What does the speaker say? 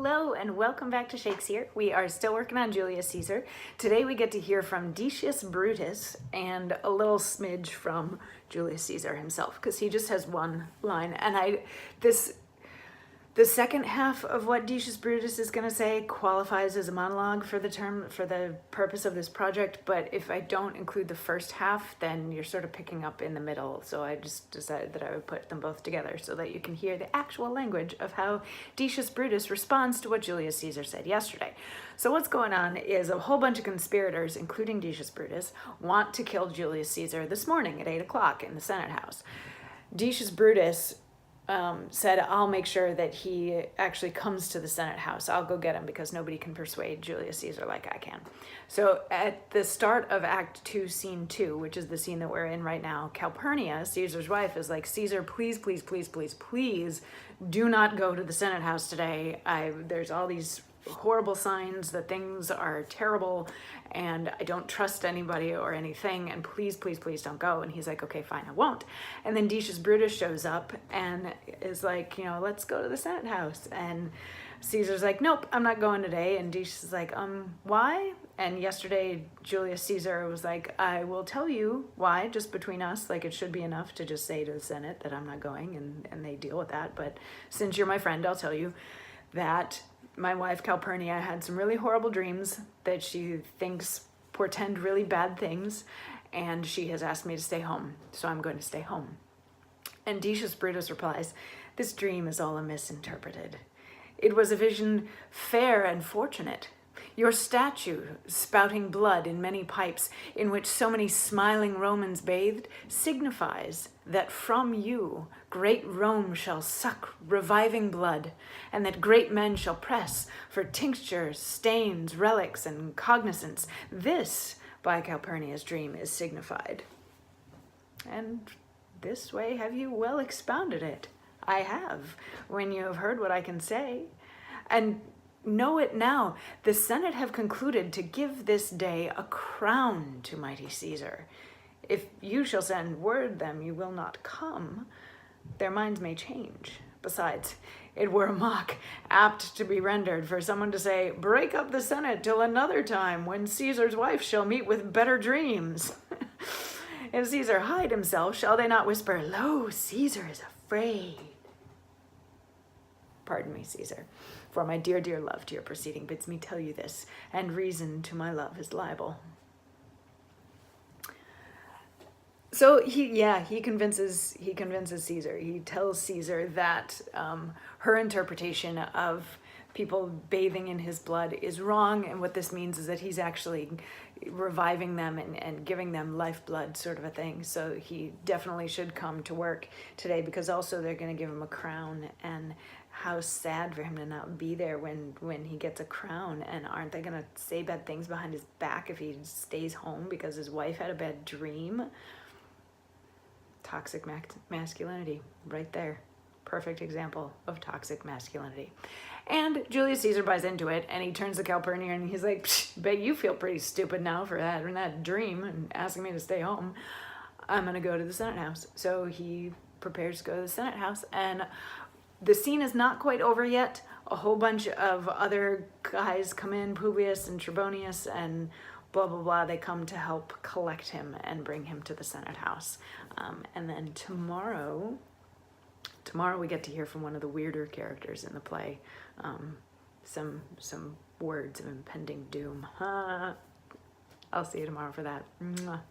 Hello and welcome back to Shakesyear. We are still working on Julius Caesar. Today we get to hear from Decius Brutus and a little smidge from Julius Caesar himself, because he just has one line. And the second half of what Decius Brutus is going to say qualifies as a monologue for the purpose of this project, but if I don't include the first half, then you're sort of picking up in the middle. So I just decided that I would put them both together so that you can hear the actual language of how Decius Brutus responds to what Julius Caesar said yesterday. So what's going on is a whole bunch of conspirators, including Decius Brutus, want to kill Julius Caesar this morning at 8 o'clock in the Senate House. Decius Brutus said, I'll make sure that he actually comes to the Senate House. I'll go get him because nobody can persuade Julius Caesar like I can. So at the start of Act 2, Scene 2, which is the scene that we're in right now, Calpurnia, Caesar's wife, is like, Caesar, please, please, please, please, please do not go to the Senate House today. There's all these horrible signs that things are terrible and I don't trust anybody or anything, and please, please, please don't go. And he's like, okay, fine, I won't. And then Decius Brutus shows up and is like, let's go to the Senate House. And Caesar's like, nope, I'm not going today. And Decius is like, why? And yesterday Julius Caesar was like, I will tell you why, just between us. Like, it should be enough to just say to the Senate that I'm not going, and they deal with that. But since you're my friend, I'll tell you that my wife Calpurnia had some really horrible dreams that she thinks portend really bad things, and she has asked me to stay home, so I'm going to stay home. And Decius Brutus replies, this dream is all misinterpreted. It was a vision fair and fortunate. Your statue, spouting blood in many pipes, in which so many smiling Romans bathed, signifies that from you great Rome shall suck reviving blood, and that great men shall press for tinctures, stains, relics, and cognizance. This, by Calpurnia's dream, is signified. And this way have you well expounded it. I have, when you have heard what I can say. And know it now, the Senate have concluded to give this day a crown to mighty Caesar. If you shall send word them you will not come, their minds may change. Besides, it were a mock apt to be rendered for someone to say, break up the Senate till another time when Caesar's wife shall meet with better dreams. If Caesar hide himself, shall they not whisper, lo, Caesar is afraid? Pardon me, Caesar, for my dear, dear love to your proceeding bids me tell you this, and reason to my love is libel. So he convinces Caesar. He tells Caesar that her interpretation of people bathing in his blood is wrong, and what this means is that he's actually reviving them and giving them lifeblood, sort of a thing. So he definitely should come to work today, because also they're going to give him a crown, and how sad for him to not be there when he gets a crown. And aren't they going to say bad things behind his back if he stays home because his wife had a bad dream? Toxic masculinity right there. Perfect example of toxic masculinity. And Julius Caesar buys into it, and he turns to Calpurnia and he's like, bet you feel pretty stupid now for that dream and asking me to stay home. I'm gonna go to the Senate House. So he prepares to go to the Senate House, and the scene is not quite over yet. A whole bunch of other guys come in, Publius and Trebonius and blah, blah, blah. They come to help collect him and bring him to the Senate House. And then tomorrow we get to hear from one of the weirder characters in the play, some words of impending doom. I'll see you tomorrow for that. Mwah.